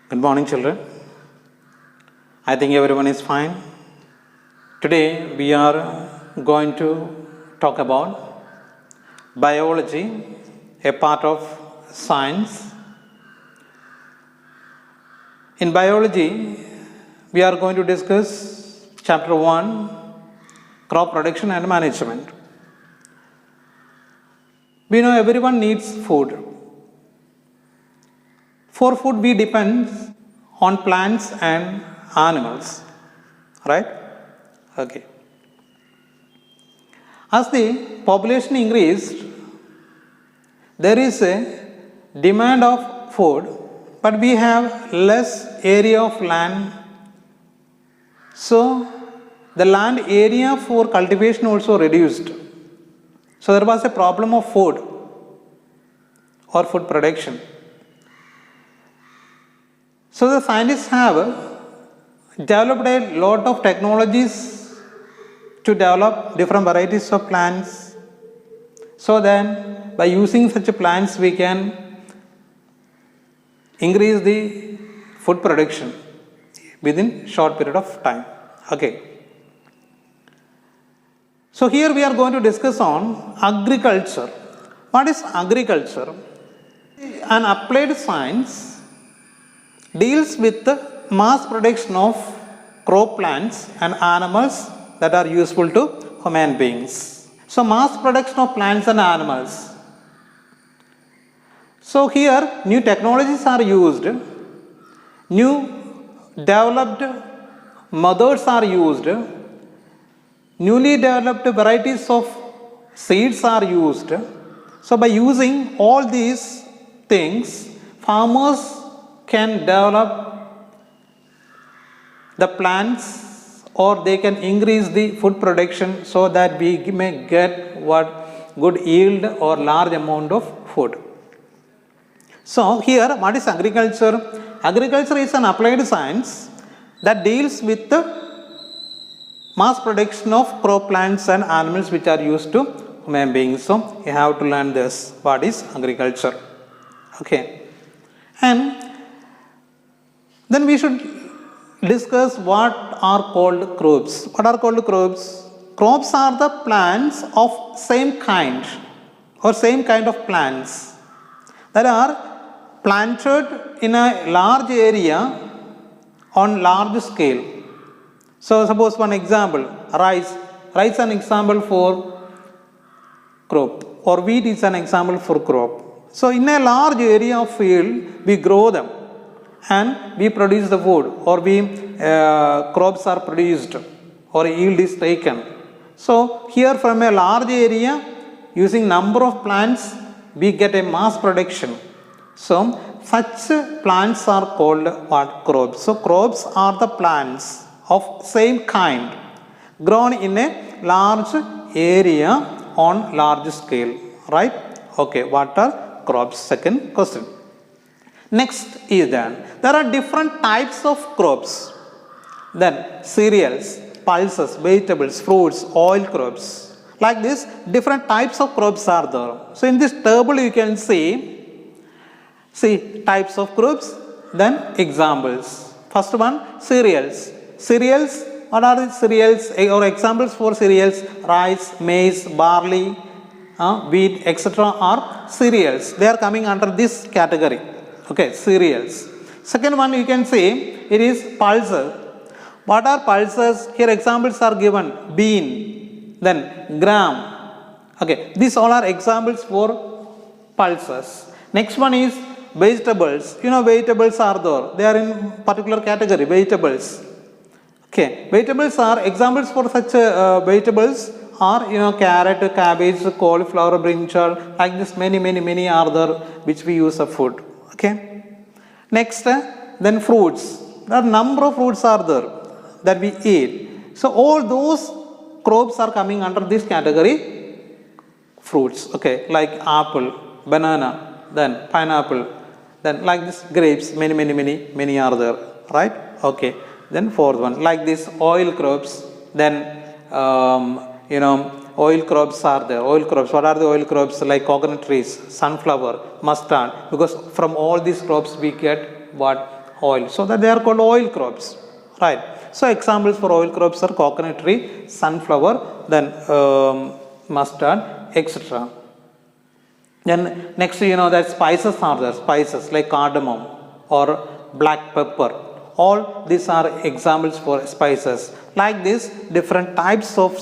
Good morning, children. I think everyone is fine. Today we are going to talk about biology, a part of science. In biology, we are going to discuss chapter 1, crop production and management. We know everyone needs food. For food, we depend on plants and animals, right? Okay. As the population increased, there is a demand of food, but we have less area of land. So, the land area for cultivation also reduced. So, there was a problem of food or food production. So, the scientists have developed a lot of technologies to develop different varieties of plants. So, then by using such plants, we can increase the food production within short period of time. Okay. So, here we are going to discuss on agriculture. What is agriculture? An applied science deals with the mass production of crop plants and animals that are useful to human beings. So, mass production of plants and animals. So, here new technologies are used, new developed methods are used, newly developed varieties of seeds are used. So, by using all these things, farmers can develop the plants or they can increase the food production so that we may get good yield or large amount of food. So, here what is agriculture? Agriculture is an applied science that deals with the mass production of crop plants and animals which are used to human beings. So, you have to learn this. What is agriculture? Okay. And then we should discuss what are called crops. What are called crops? Crops are the plants of same kind or same kind of plants that are planted in a large area on large scale. So, suppose one example, rice. Rice is an example for crop, or wheat is an example for crop. So, in a large area of field, we grow them and we produce the food, or crops are produced or yield is taken. So, here from a large area using number of plants we get a mass production. So, such plants are called what? Crops. So, crops are the plants of same kind grown in a large area on large scale, right? Okay, what are crops? Second question. Next is then there are different types of crops. Then cereals, pulses, vegetables, fruits, oil crops. Like this, different types of crops are there. So, in this table you can see types of crops, then examples. First one, cereals. Cereals, what are the cereals or examples for cereals? Rice, maize, barley, wheat, etc. are cereals. They are coming under this category. Okay, cereals. Second one you can see it is pulses. What are pulses? Here examples are given: bean, then gram. Okay, these all are examples for pulses. Next one is vegetables. You know, vegetables are there. They are in particular category, vegetables. Okay, vegetables are examples for such vegetables are, you know, carrot, cabbage, cauliflower, brinjal, like this many are there which we use for food. Okay. Next, then fruits. There are number of fruits are there that we eat. So, all those crops are coming under this category, fruits. Okay, like apple, banana, then pineapple, then like this grapes, many are there, right? Okay. Then fourth one, like this oil crops, then oil crops are there. Oil crops, what are the oil crops? Like coconut trees, sunflower, mustard, because from all these crops we get what? oil. So that they are called oil crops, right? So examples for oil crops are coconut tree, sunflower, then mustard, etc. Then next, that spices are there, spices like cardamom or black pepper. All these are examples for spices. Like this, different types of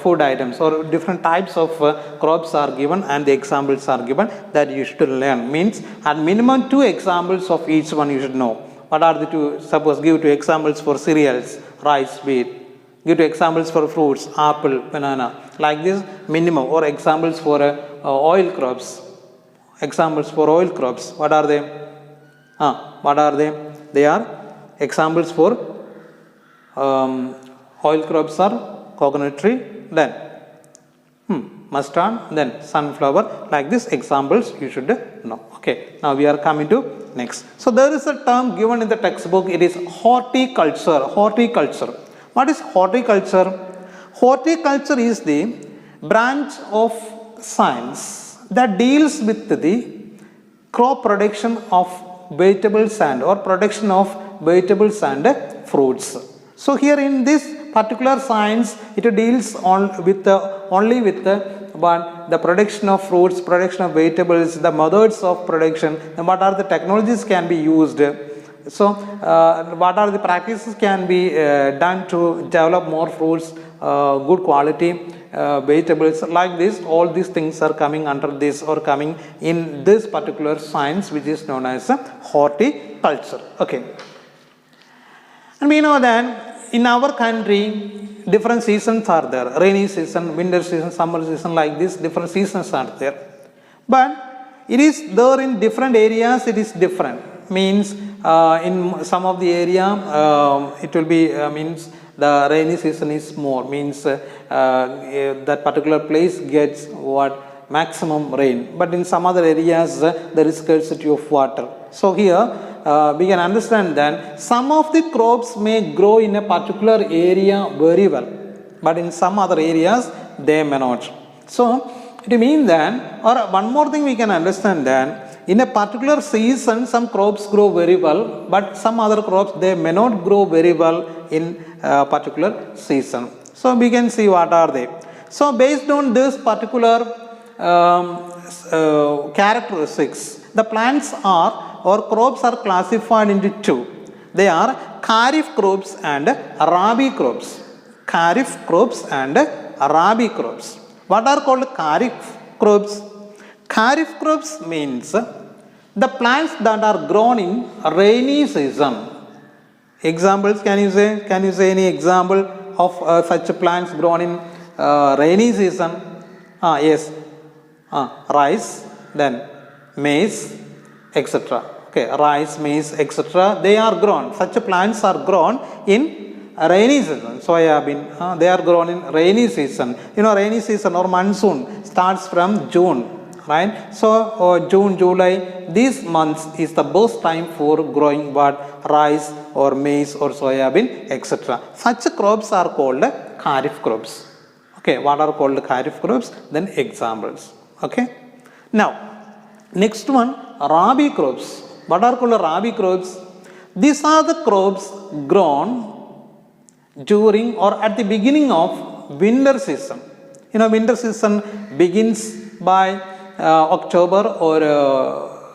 food items or different types of crops are given and the examples are given that you should learn. Means at minimum 2 examples of each one you should know. What are the 2? Suppose give 2 examples for cereals, rice, wheat. Give 2 examples for fruits, apple, banana. Like this, minimum. Or examples for oil crops. Examples for oil crops. What are they? What are they? They are examples for oil crops are coconut tree, then mustard, then sunflower. Like this, examples you should know. Okay, now we are coming to next. So there is a term given in the textbook. It is horticulture. Horticulture. What is horticulture? Horticulture is the branch of science that deals with the crop production of vegetables or production of vegetables and fruits. So here in this particular science, it deals only with the production of fruits, production of vegetables, the methods of production, and what are the technologies can be used. So what are the practices can be done to develop more fruits, good quality vegetables. Like this, all these things are coming under this or coming in this particular science which is known as horticulture. Okay. And we know that in our country, different seasons are there. Rainy season, winter season, summer season, like this, different seasons are there. But it is there in different areas, it is different. Means in some of the area, it will be, means the rainy season is more. Means that particular place gets what? Maximum rain. But in some other areas, there is scarcity of water. So here, we can understand that some of the crops may grow in a particular area very well, but in some other areas they may not. So it means that, or one more thing we can understand that in a particular season some crops grow very well, but some other crops they may not grow very well in a particular season. So we can see what are they. So based on this particular characteristics, the plants are or crops are classified into 2. They are Kharif crops and Rabi crops. Kharif crops and Rabi crops. What are called Kharif crops? Kharif crops means the plants that are grown in rainy season. Examples, can you say? Can you say any example of such plants grown in rainy season? Yes. Rice, then maize, etc. Okay, rice, maize, etc. They are grown. Such plants are grown in rainy season. Soya bean, they are grown in rainy season. Rainy season or monsoon starts from June, right? So June, July, these months is the best time for growing what? Rice or maize or soya bean, etc. Such crops are called Kharif crops. Okay, what are called Kharif crops? Then examples. Okay. Now, next one, Rabi crops. What are called Rabi crops? These are the crops grown during or at the beginning of winter season. Winter season begins by October or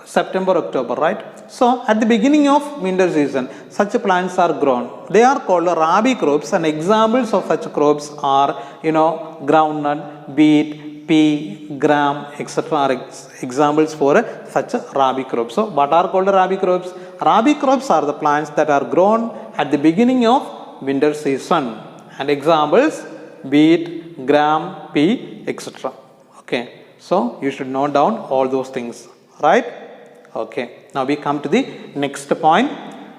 September, October, right? So, at the beginning of winter season, such plants are grown. They are called Rabi crops, and examples of such crops are, groundnut, wheat, pea, gram, etc. are examples for such Rabi crops. So, what are called Rabi crops? Rabi crops are the plants that are grown at the beginning of winter season. And examples, wheat, gram, pea, etc. Okay. So, you should note down all those things. Right? Okay. Now, we come to the next point.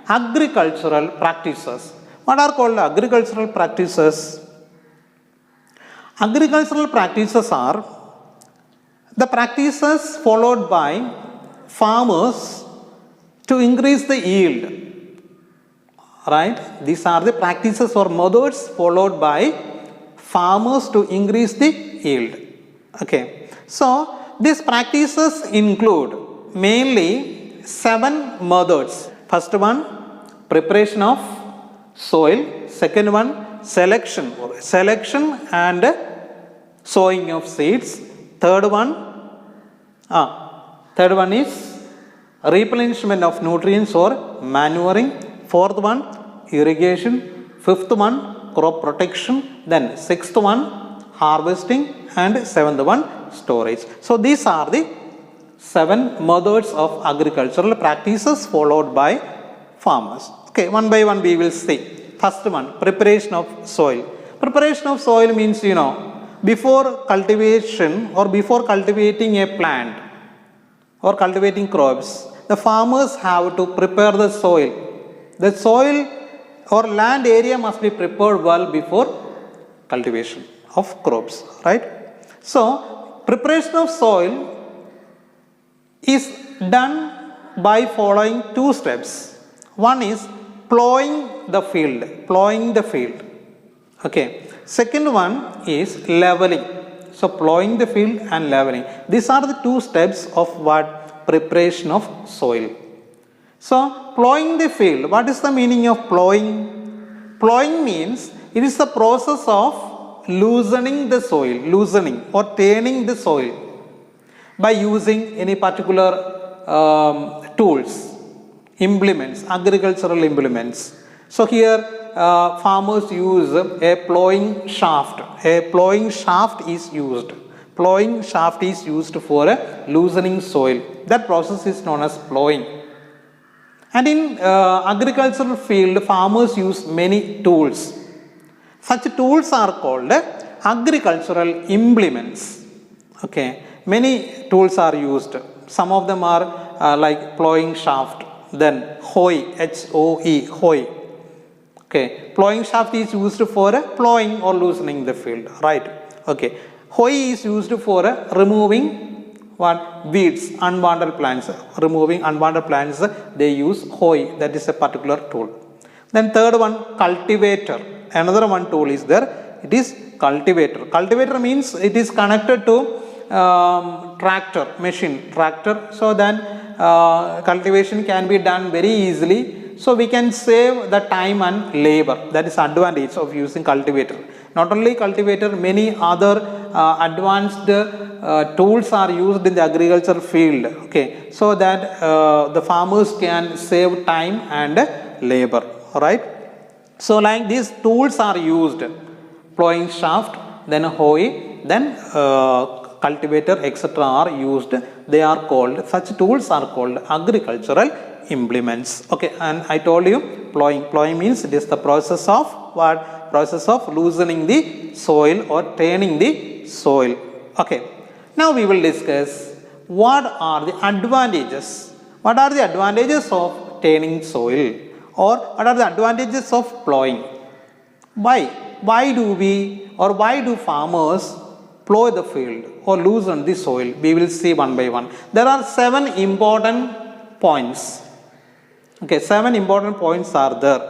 Agricultural practices. What are called agricultural practices? Agricultural practices are the practices followed by farmers to increase the yield. Right? These are the practices or methods followed by farmers to increase the yield. Okay. So, these practices include mainly 7 methods. First one, preparation of soil. Second one, selection and sowing of seeds. Third one is replenishment of nutrients or manuring. Fourth one, irrigation. Fifth one, crop protection. Then sixth one, harvesting. And seventh one, storage. So these are the 7 methods of agricultural practices followed by farmers. Okay, one by one we will see. First one, preparation of soil. Preparation of soil means, before cultivation or before cultivating a plant or cultivating crops, the farmers have to prepare the soil. The soil or land area must be prepared well before cultivation of crops, right? So, preparation of soil is done by following 2 steps. One is plowing the field. Okay. Second one is leveling. So, plowing the field and leveling. These are the 2 steps of what? Preparation of soil. So, plowing the field. What is the meaning of plowing? Plowing means it is the process of loosening the soil, or turning the soil by using any particular tools, implements, agricultural implements. So here farmers use a plowing shaft. A plowing shaft is used. Plowing shaft is used for loosening soil. That process is known as plowing. And in agricultural field, farmers use many tools. Such tools are called agricultural implements. Okay, many tools are used. Some of them are like plowing shaft, then hoe, H-O-E, hoe. Okay, plowing shaft is used for plowing or loosening the field, right? Okay, hoe is used for removing what? Weeds, unwanted plants. Removing unwanted plants, they use hoe. That is a particular tool. Then third one, cultivator. Another one tool is there. It is cultivator. Cultivator means it is connected to tractor. So then cultivation can be done very easily. So we can save the time and labor. That is advantage of using cultivator. Not only cultivator, many other advanced tools are used in the agriculture field. Okay, so that the farmers can save time and labor. Right. So like these tools are used, plowing shaft, then hoe, then cultivator, etc. are used. They are called, such tools are called agricultural implements. Okay, and I told you plowing. Plowing means it is the process of what? Process of loosening the soil or turning the soil. Okay, now we will discuss what are the advantages. What are the advantages of turning soil? Or what are the advantages of plowing? Why do farmers plow the field or loosen the soil? We will see one by one. There are 7 important points. Okay, 7 important points are there.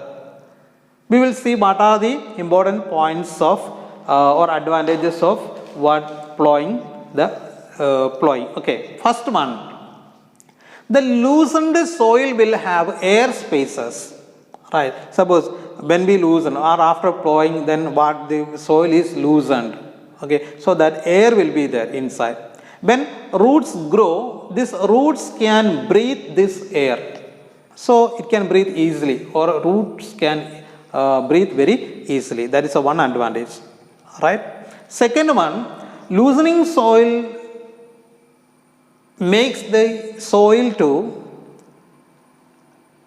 We will see what are the important points of or advantages of what plowing. Okay, first one. The loosened soil will have air spaces. Right. Suppose when we loosen or after plowing, then what? The soil is loosened. Okay, so that air will be there inside. When roots grow, these roots can breathe this air. So it can breathe easily, or roots can breathe very easily. That is a one advantage. Right. Second one, loosening soil makes the soil to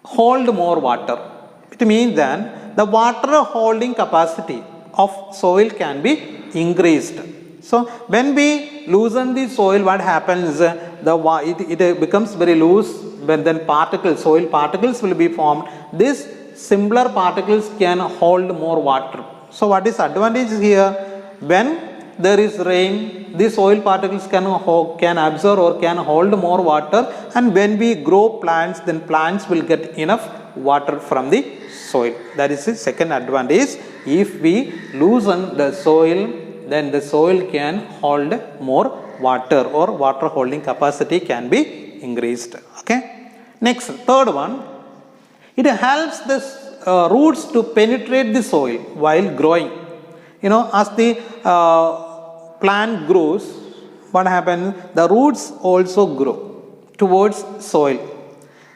hold more water. It means then the water holding capacity of soil can be increased. So when we loosen the soil, what happens? It becomes very loose. When then soil particles will be formed. These simpler particles can hold more water. So what is advantage here? When there is rain, the soil particles can absorb or can hold more water, and when we grow plants, then plants will get enough water from the soil. That is the second advantage. If we loosen the soil, then the soil can hold more water, or water holding capacity can be increased. Okay. Next, third one, It helps the roots to penetrate the soil while growing. You know, as the plant grows, what happens? The roots also grow towards soil.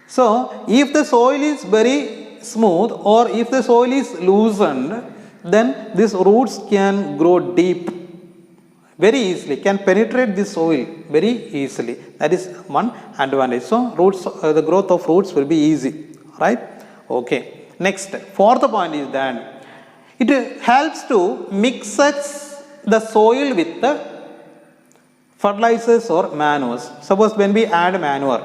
So, if the soil is very smooth or if the soil is loosened, then these roots can grow deep very easily, can penetrate the soil very easily. That is one advantage. So, roots, the growth of roots will be easy, right? Okay. Next, fourth point is that it helps to mix the soil with the fertilizers or manures. Suppose when we add manure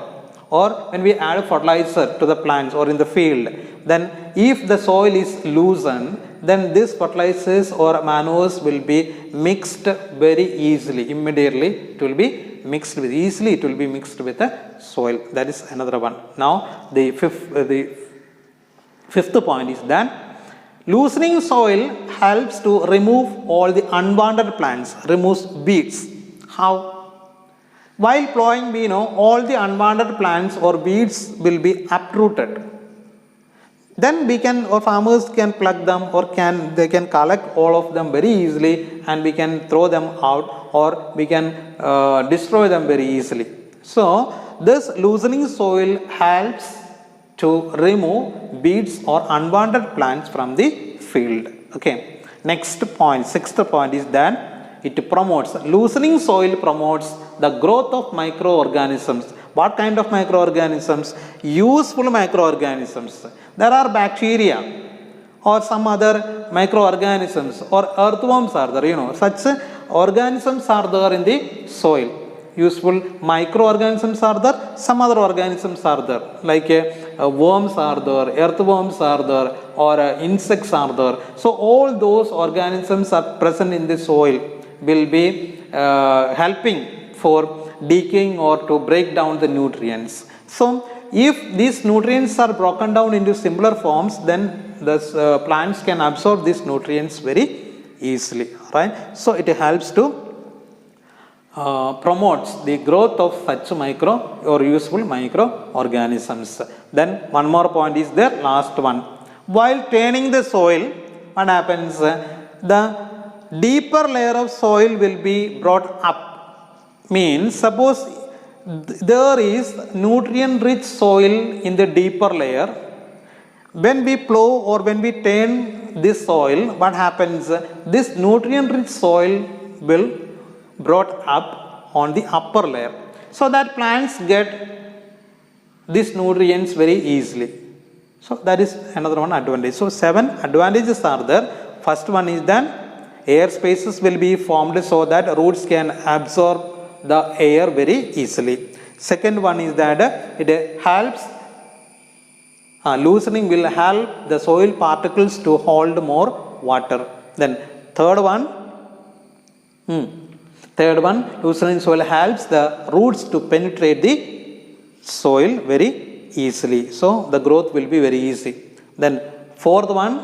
or when we add fertilizer to the plants or in the field, then if the soil is loosened, then these fertilizers or manures will be mixed very easily, immediately it will be mixed with easily, it will be mixed with the soil. That is another one. Now the fifth point is that loosening soil helps to remove all the unwanted plants, removes weeds. How? While plowing, we know all the unwanted plants or weeds will be uprooted. Then we can, or farmers can pluck them, or they can collect all of them very easily, and we can throw them out, or we can destroy them very easily. So this loosening soil helps to remove weeds or unwanted plants from the field. Okay. Next point, sixth point is that it promotes, loosening soil promotes the growth of microorganisms. What kind of microorganisms? Useful microorganisms. There are bacteria or some other microorganisms or earthworms are there, you know, such organisms are there in the soil. Useful microorganisms are there, some other organisms are there, like worms are there, earthworms are there, or insects are there. So all those organisms are present in the soil will be helping for decaying or to break down the nutrients. So if these nutrients are broken down into simpler forms, then the plants can absorb these nutrients very easily, right? So it helps to promotes the growth of such micro or useful microorganisms. Then one more point is there, last one. While turning the soil, what happens? The deeper layer of soil will be brought up. Means suppose there is nutrient rich soil in the deeper layer. When we plow or when we turn this soil, what happens? This nutrient rich soil will brought up on the upper layer, so that plants get these nutrients very easily. So that is another one advantage. So 7 advantages are there. First one is that air spaces will be formed so that roots can absorb the air very easily. Second one is that it helps, loosening will help the soil particles to hold more water. Then third one, loosening soil helps the roots to penetrate the soil very easily. So the growth will be very easy. Then fourth one,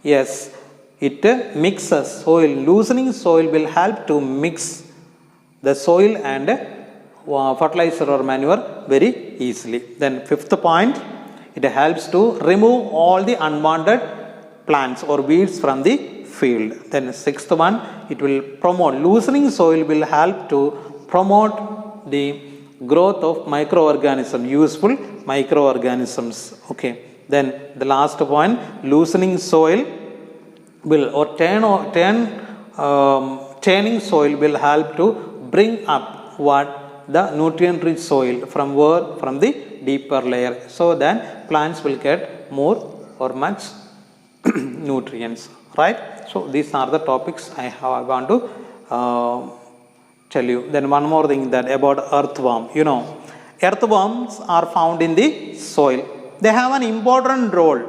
yes, it mixes soil. Loosening soil will help to mix the soil and fertilizer or manure very easily. Then fifth point, it helps to remove all the unwanted plants or weeds from the field. Then sixth one, it will promote, loosening soil will help to promote the growth of microorganisms, useful microorganisms. Okay. Then the last point, loosening soil will or turning soil will help to bring up the nutrient rich soil from the deeper layer, so that plants will get more or much nutrients, right? So these are the topics I want to tell you. Then one more thing that about earthworm. You know, earthworms are found in the soil. They have an important role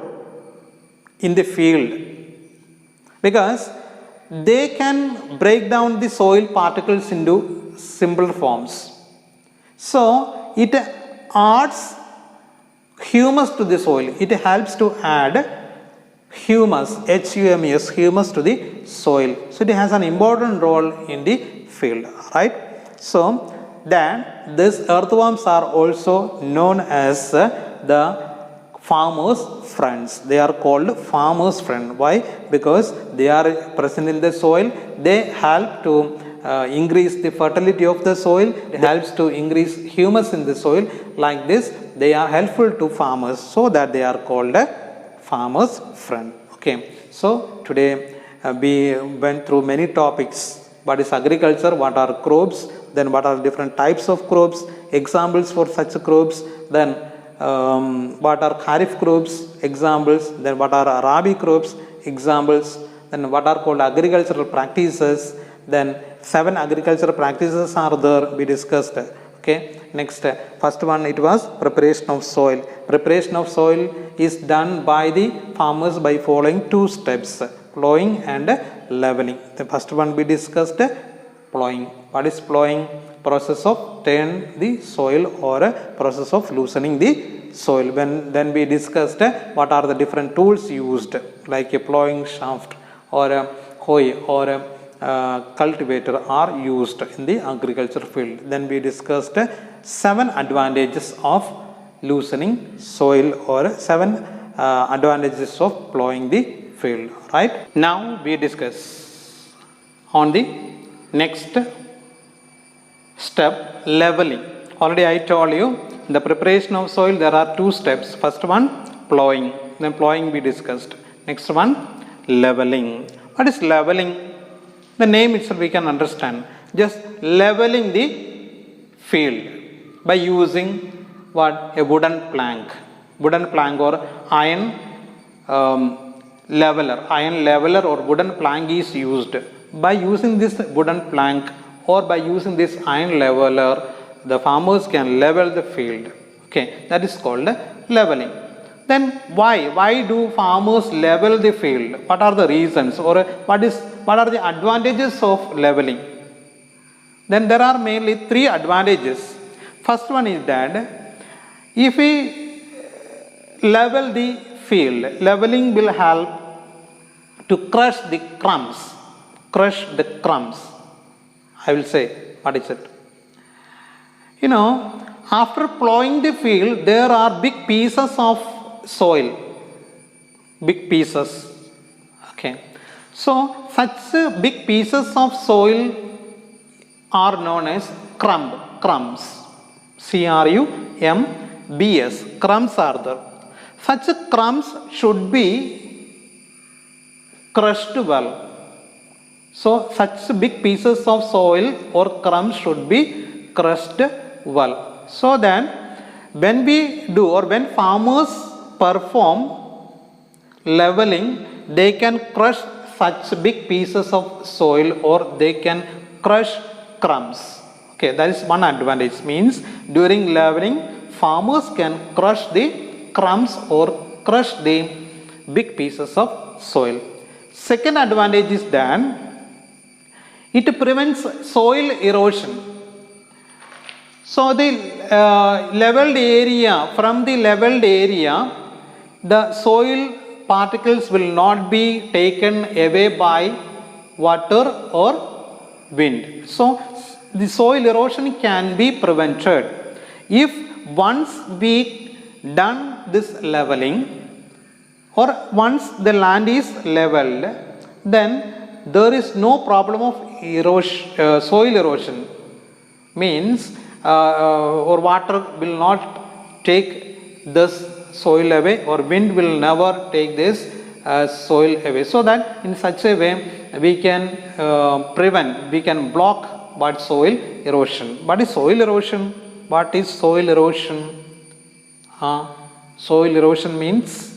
in the field because they can break down the soil particles into simpler forms. So it adds humus to the soil. It helps to add humus, H-U-M-U-S, humus to the soil. So it has an important role in the field, right? So that these earthworms are also known as the farmers' friends. They are called farmers' friend. Why? Because they are present in the soil. They help to increase the fertility of the soil. It helps to increase humus in the soil. Like this, they are helpful to farmers, so that they are called a farmers' friend. Okay. So today we went through many topics. What is agriculture? What are crops? Then what are different types of crops? Examples for such crops. Then what are kharif crops? Examples. Then what are rabi crops? Examples. Then what are called agricultural practices? Then 7 agricultural practices are there, we discussed. Okay. Next, first one, it was preparation of soil. Preparation of soil is done by the farmers by following 2 steps, plowing and leveling. The first one we discussed, plowing. What is plowing? Process of turn the soil or a process of loosening the soil. Then we discussed what are the different tools used, like a plowing shaft or a hoe or a cultivator are used in the agriculture field. Then we discussed 7 advantages of loosening soil or 7 advantages of plowing the field. Right? Now we discuss on the next step, leveling. Already I told you, in the preparation of soil there are 2 steps. First one, plowing. Then plowing we discussed. Next one, leveling. What is leveling? The name itself we can understand. Just leveling the field by using what? A wooden plank. Wooden plank or iron leveler. Iron leveler or wooden plank is used. By using this wooden plank or by using this iron leveler, the farmers can level the field. Okay, that is called leveling. Then why? Why do farmers level the field? What are the reasons, or what are the advantages of leveling? Then there are mainly 3 advantages. First one is that if we level the field, leveling will help to crush the crumbs. Crush the crumbs. I will say, what is it? You know, after plowing the field, there are big pieces of soil. Big pieces. Okay. So, such big pieces of soil are known as crumbs. C-R-U-M-B-S. Crumbs are there. Such crumbs should be crushed well. So, such big pieces of soil or crumbs should be crushed well. So that when we do, or when farmers perform leveling, they can crush such big pieces of soil or they can crush crumbs. Okay, that is one advantage. Means during leveling, farmers can crush the crumbs or crush the big pieces of soil. Second advantage is that it prevents soil erosion. So the leveled area, from the leveled area, the soil particles will not be taken away by water or wind. So the soil erosion can be prevented if once we done this leveling, or once the land is leveled, then there is no problem of soil erosion. Means or water will not take this soil away, or wind will never take this soil away. So that in such a way we can prevent, we can block what? Soil erosion. What is soil erosion? What is soil erosion? Soil erosion means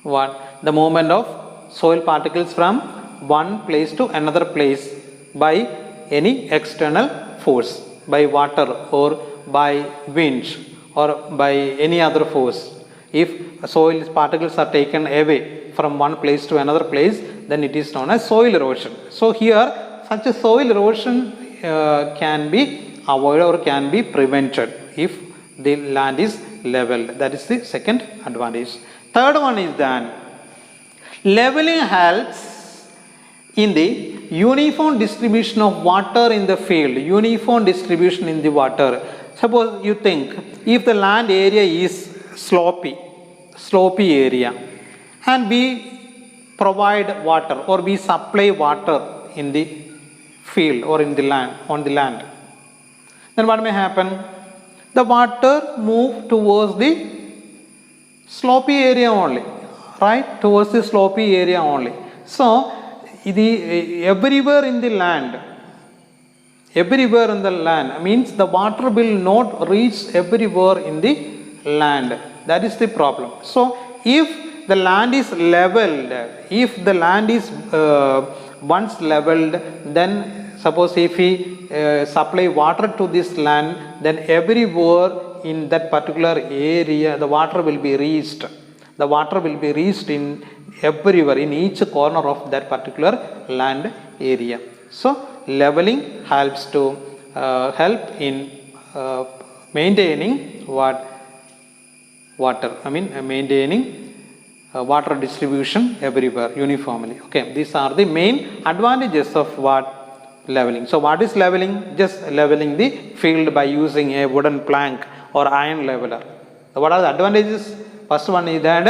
what? The movement of soil particles from one place to another place by any external force, by water or by wind or by any other force. If soil particles are taken away from one place to another place, then it is known as soil erosion. So here such a soil erosion can be avoided or can be prevented if the land is leveled. That is the second advantage. Third one is that leveling helps in the uniform distribution of water in the field. Uniform distribution in the water. Suppose you think if the land area is slopy area, and we provide water or we supply water in the field or in the land, on the land, then what may happen? The water move towards the slopy area only, right? Towards the slopy area only. So, everywhere in the land means the water will not reach everywhere in the land. That is the problem. So, if the land is leveled, if the land is once leveled, then suppose if we supply water to this land, then everywhere in that particular area the water will be reached. The water will be reached in everywhere, in each corner of that particular land area. So, leveling helps to help in maintaining maintaining water distribution everywhere uniformly. Okay, these are the main advantages of leveling. So, what is leveling? Just leveling the field by using a wooden plank or iron leveler. So, what are the advantages? First one is that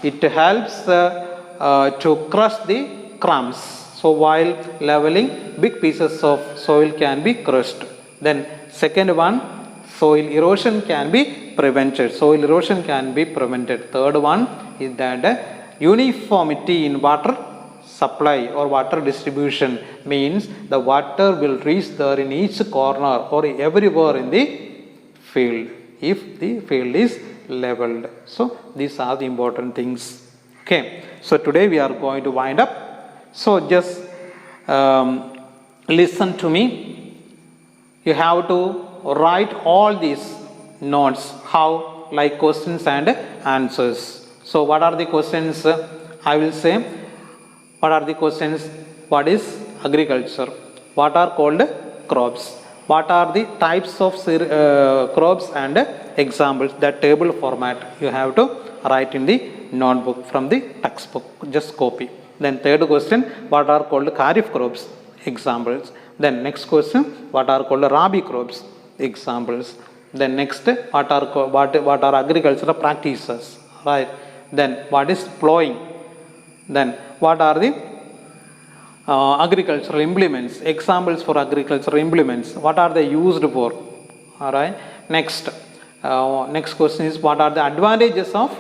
it helps to crush the crumbs. So, while leveling, big pieces of soil can be crushed. Then second one, soil erosion can be prevented. Soil erosion can be prevented. Third one is that uniformity in water supply or water distribution means the water will reach there in each corner or everywhere in the field if the field is leveled. So, these are the important things. Okay. So, today we are going to wind up. So, just listen to me. You have to write all these notes, how like questions and answers. So, what are the questions? I will say, what are the questions? What is agriculture? What are called crops? What are the types of crops and examples? That table format you have to write in the notebook from the textbook. Just copy. Then third question, what are called kharif crops? Examples. Then next question, what are called rabi crops? Examples. Then next, what are agricultural practices? Right. Then what is plowing? Then what are the agricultural implements? Examples for agricultural implements. What are they used for? All right. Next question is, what are the advantages of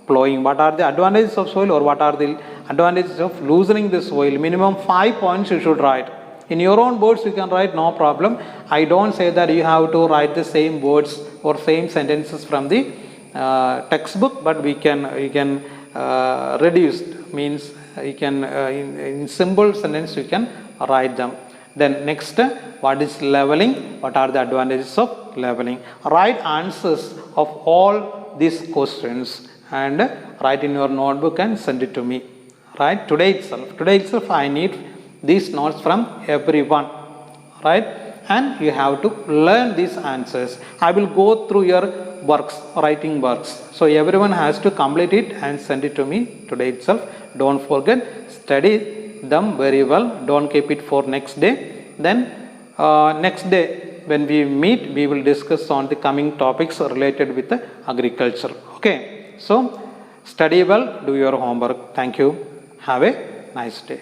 plowing? What are the advantages of soil, or what are the advantages of loosening the soil? Minimum 5 points you should write. In your own words you can write, no problem. I don't say that you have to write the same words or same sentences from the textbook, but you can reduce, means you can in simple sentence you can write them. Then next, what is leveling? What are the advantages of leveling? Write answers of all these questions and write in your notebook and send it to me. Right? Today itself I need these notes from everyone. Right? And you have to learn these answers. I will go through your writing works. So everyone has to complete it and send it to me today itself. Don't forget, study them very well. Don't keep it for next day. Then next day when we meet, we will discuss on the coming topics related with agriculture. Okay. So study well, do your homework. Thank you. Have a nice day.